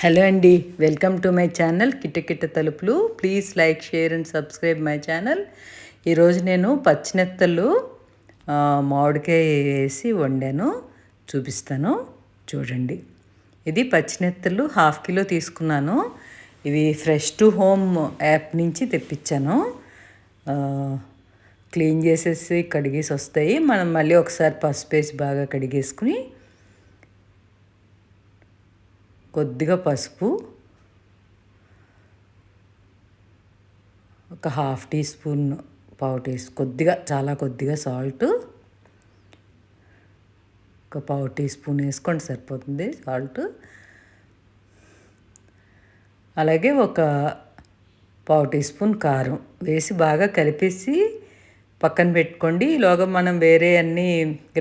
Hello అండి, welcome to my channel కిటకిట తలుపులు. Please like, share and subscribe my channel. ఈరోజు నేను పచ్చినెత్తళ్ళు మామిడికాయ వేసి వండాను, చూపిస్తాను చూడండి. ఇది పచ్చినెత్తళ్ళు 1/2 కిలో తీసుకున్నాను. ఇవి ఫ్రెష్ టు హోమ్ యాప్ నుంచి తెప్పించాను. క్లీన్ చేసేసి కడిగేసి వస్తాయి. మనం మళ్ళీ ఒకసారి పసుపు వేసి బాగా కడిగేసుకుని కొద్దిగా పసుపు, ఒక 1/2 టీ స్పూన్, పావు టీ కొద్దిగా, చాలా కొద్దిగా సాల్ట్, ఒక పావు టీ స్పూన్ వేసుకోండి సరిపోతుంది సాల్ట్. అలాగే ఒక పావు టీ స్పూన్ కారం వేసి బాగా కలిపేసి పక్కన పెట్టుకోండి. ఈలోగా మనం వేరే అన్నీ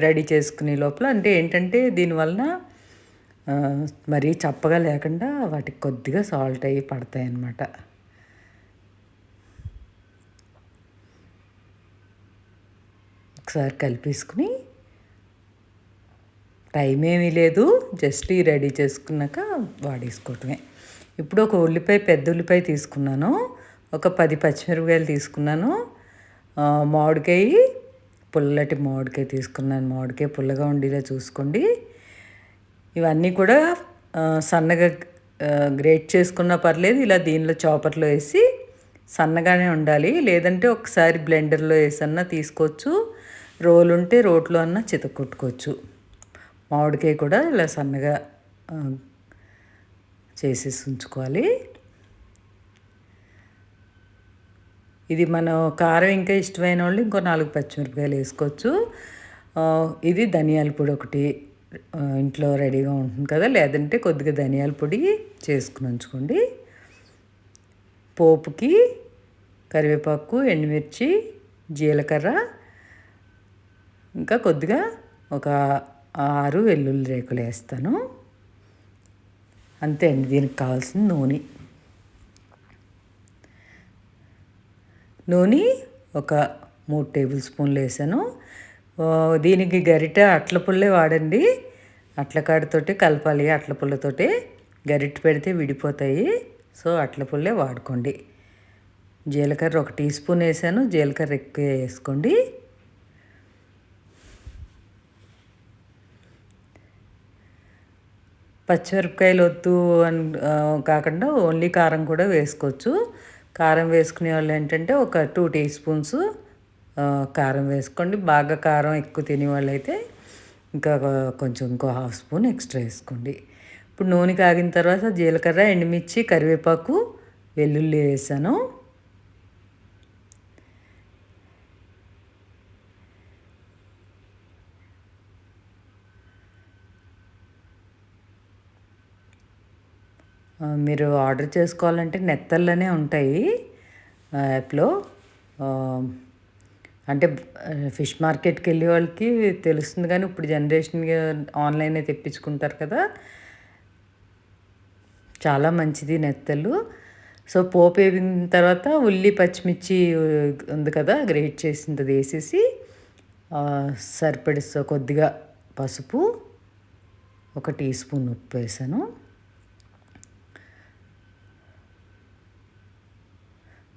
రెడీ చేసుకునే లోపల, అంటే ఏంటంటే దీనివలన మరీ చప్పగా లేకుండా వాటికి కొద్దిగా సాల్ట్ అవి పడతాయి అన్నమాట. ఒకసారి కలిపేసుకుని, టైం ఏమీ లేదు, జస్ట్ ఈ రెడీ చేసుకున్నాక వాడేసుకోవటమే. ఇప్పుడు ఒక ఉల్లిపాయ, పెద్ద ఉల్లిపాయ తీసుకున్నాను, ఒక 10 పచ్చిమిరపకాయలు తీసుకున్నాను, మామిడికాయ, పుల్లటి మామిడికాయ తీసుకున్నాను. మామిడికాయ పుల్లగా ఉండేలా చూసుకోండి. ఇవన్నీ కూడా సన్నగా గ్రేట్ చేసుకున్నా పర్లేదు, ఇలా దీనిలో చాపర్లో వేసి సన్నగానే ఉండాలి. లేదంటే ఒకసారి బ్లెండర్లో వేసన్నా తీసుకోవచ్చు, రోలు ఉంటే రోట్లో అన్నా చితకొట్టుకోవచ్చు. మామిడికాయ కూడా ఇలా సన్నగా చేసేసి ఉంచుకోవాలి. ఇది మనం కారం ఇంకా ఇష్టమైన వాళ్ళు ఇంకో 4 పచ్చిమిరపకాయలు వేసుకోవచ్చు. ఇది ధనియాల పొడి ఒకటి ఇంట్లో రెడీగా ఉంటుంది కదా, లేదంటే కొద్దిగా ధనియాల పొడి చేసుకుని ఉంచుకోండి. పోపుకి కరివేపాకు, ఎండుమిర్చి, జీలకర్ర, ఇంకా కొద్దిగా ఒక 6 వెల్లుల్లి రేకులు వేస్తాను. అంతే అండి. దీనికి కావాల్సిన నూనె ఒక 3 టేబుల్ స్పూన్లు వేసాను. దీనికి గరిటె అట్ల పుల్లే వాడండి, అట్ల కాడతోటి కలపాలి. అట్ల పుల్లతోటి గరిటె పెడితే విడిపోతాయి, సో అట్ల పుల్లే వాడుకోండి. జీలకర్ర 1 టీ స్పూన్ వేసాను, జీలకర్ర ఎక్కువ వేసుకోండి. పచ్చిమిరపకాయలు వద్దు అని కాకుండా ఓన్లీ కారం కూడా వేసుకోవచ్చు. కారం వేసుకునే వాళ్ళు ఏంటంటే ఒక 2 టీ స్పూన్స్ కారం వేసుకోండి. బాగా కారం ఎక్కువ తినేవాళ్ళు అయితే ఇంకా కొంచెం ఇంకో 1/2 స్పూన్ ఎక్స్ట్రా వేసుకోండి. ఇప్పుడు నూనె కాగిన తర్వాత జీలకర్ర, ఎండుమిర్చి, కరివేపాకు, వెల్లుల్లి వేసాను. మీరు ఆర్డర్ చేసుకోవాలంటే నెత్తల్లోనే ఉంటాయి యాప్లో. అంటే ఫిష్ మార్కెట్కి వెళ్ళే వాళ్ళకి తెలుస్తుంది, కానీ ఇప్పుడు జనరేషన్గా ఆన్లైనే తెప్పించుకుంటారు కదా. చాలా మంచిది నెత్తలు. సో పోపు వేగిన తర్వాత ఉల్లి, పచ్చిమిర్చి ఉంది కదా గ్రేట్ చేసింది వేసేసి, సరిపడిస్తా కొద్దిగా పసుపు, 1 టీ స్పూన్ ఉప్పు వేసాను.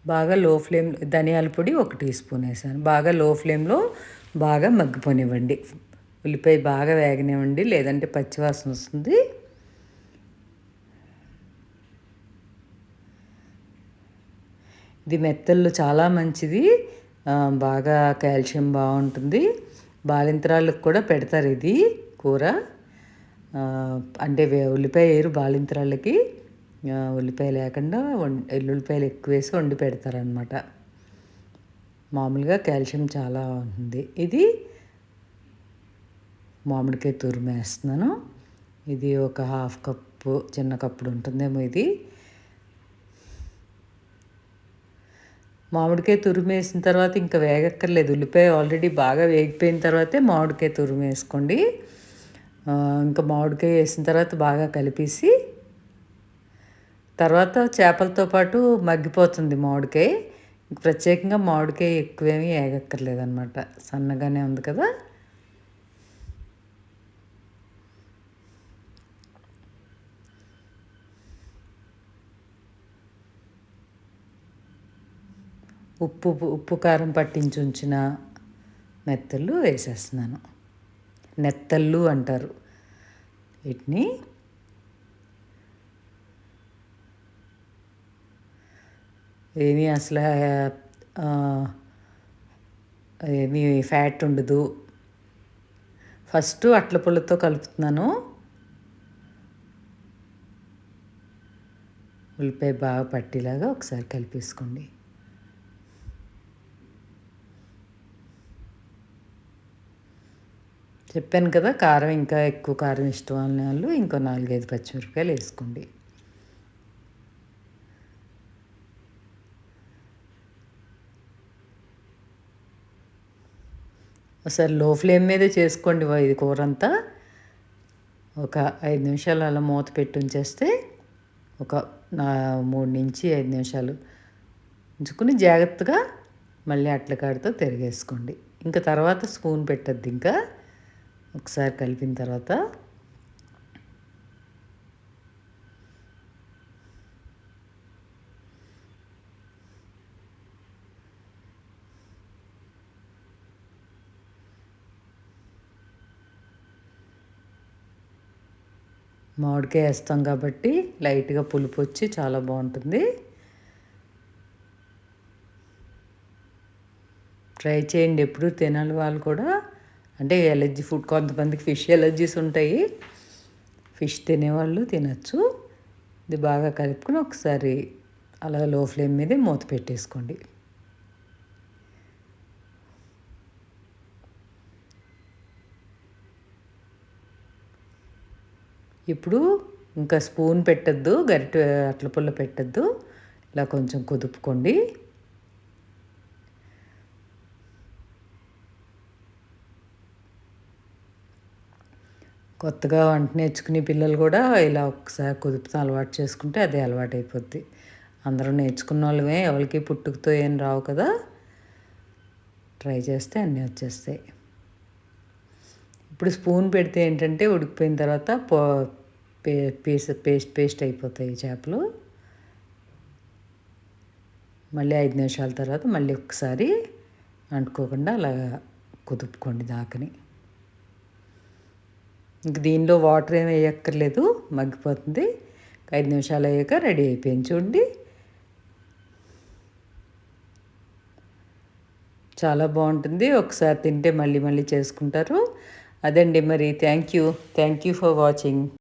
బాగా లో ఫ్లేమ్, ధనియాల పొడి 1 టీ స్పూన్ వేసాను. బాగా లో ఫ్లేమ్లో బాగా మగ్గిపోనివ్వండి. ఉల్లిపాయ బాగా వేగనివ్వండి, లేదంటే పచ్చివాసన వస్తుంది. ఇది మెత్తళ్ళు చాలా మంచిది, బాగా కాల్షియం బాగుంటుంది. బాలింతరాళ్ళకు కూడా పెడతారు ఇది కూర. అంటే ఉల్లిపాయ వేరు బాలింతరాళ్ళకి, ఉల్లిపాయ లేకుండా ఎల్లుల్లిపాయలు ఎక్కువ వేసి వండి పెడతారనమాట. మామూలుగా కాల్షియం చాలా ఉంటుంది. ఇది మామిడికాయ తురుము వేస్తున్నాను. ఇది ఒక 1/2 కప్పు, చిన్న కప్పుడు ఉంటుందేమో ఇది. మామిడికాయ తురుము వేసిన తర్వాత ఇంకా వేగక్కర్లేదు, ఉల్లిపాయ ఆల్రెడీ బాగా వేగిపోయిన తర్వాతే మామిడికాయ తురుము వేసుకోండి. ఇంకా మామిడికాయ వేసిన తర్వాత బాగా కలిపేసి, తర్వాత చేపలతో పాటు మగ్గిపోతుంది మామిడికాయ. ప్రత్యేకంగా మామిడికాయ ఎక్కువేమీ వేగక్కర్లేదు అనమాట, సన్నగానే ఉంది కదా. ఉప్పు కారం పట్టించి ఉంచిన మెత్తళ్ళు వేసేస్తున్నాను. నెత్తళ్ళు అంటారు వీటిని. ఏమీ అసలు ఏమీ ఫ్యాట్ ఉండదు. ఫస్ట్ అట్ల పుల్లతో కలుపుతున్నాను. ఉల్లిపాయ బాగా పట్టేలాగా ఒకసారి కలిపేసుకోండి. చెప్పాను కదా, కారం ఇంకా ఎక్కువ కారం ఇష్టం అనే వాళ్ళు ఇంకో 4-5 పచ్చిమిరపకాయలు వేసుకోండి. ఒకసారి లో ఫ్లేమ్ మీదే చేసుకోండి ఇది కూర అంతా. ఒక 5 నిమిషాలు అలా మూత పెట్టి ఉంచేస్తే ఒక 3-5 నిమిషాలు ఉంచుకుని జాగ్రత్తగా మళ్ళీ అట్లకాడితో తిరిగేసుకోండి. ఇంకా తర్వాత స్పూన్ పెట్టద్దు. ఇంకా ఒకసారి కలిపిన తర్వాత మామిడికాయ వేస్తాం కాబట్టి లైట్గా పులుపు వచ్చి చాలా బాగుంటుంది. ట్రై చేయండి. ఎప్పుడు తినాలి వాళ్ళు కూడా. అంటే ఎలర్జీ ఫుడ్, కొంతమందికి ఫిష్ ఎలర్జీస్ ఉంటాయి. ఫిష్ తినేవాళ్ళు తినచ్చు. ఇది బాగా కలుపుకొని ఒకసారి అలా లో ఫ్లేమ్ మీదే మూత పెట్టేసుకోండి. ఇప్పుడు ఇంకా స్పూన్ పెట్టద్దు, గరిటె అట్ల పుల్ల పెట్టద్దు. ఇలా కొంచెం కుదుపుకోండి. కొత్తగా వంట నేర్చుకునే పిల్లలు కూడా ఇలా ఒకసారి కుదుపుతో అలవాటు చేసుకుంటే అదే అలవాటు అయిపోద్ది. అందరూ నేర్చుకున్న వాళ్ళమే, ఎవరికి పుట్టుకతో ఏం రావు కదా. ట్రై చేస్తే అన్నీ వచ్చేస్తాయి. ఇప్పుడు స్పూన్ పెడితే ఏంటంటే ఉడికిపోయిన తర్వాత పేస్ట్ అయిపోతాయి చేపలు. మళ్ళీ 5 నిమిషాల తర్వాత మళ్ళీ ఒకసారి అంటుకోకుండా అలా కుదుపుకోండి దాకని. ఇంక దీనిలో వాటర్ ఏమి వేయక్కర్లేదు, మగ్గిపోతుంది. 5 నిమిషాలు అయ్యాక రెడీ అయిపోయింది చూడండి. చాలా బాగుంటుంది. ఒకసారి తింటే మళ్ళీ మళ్ళీ చేసుకుంటారు. అదండి మరి. Thank you for watching.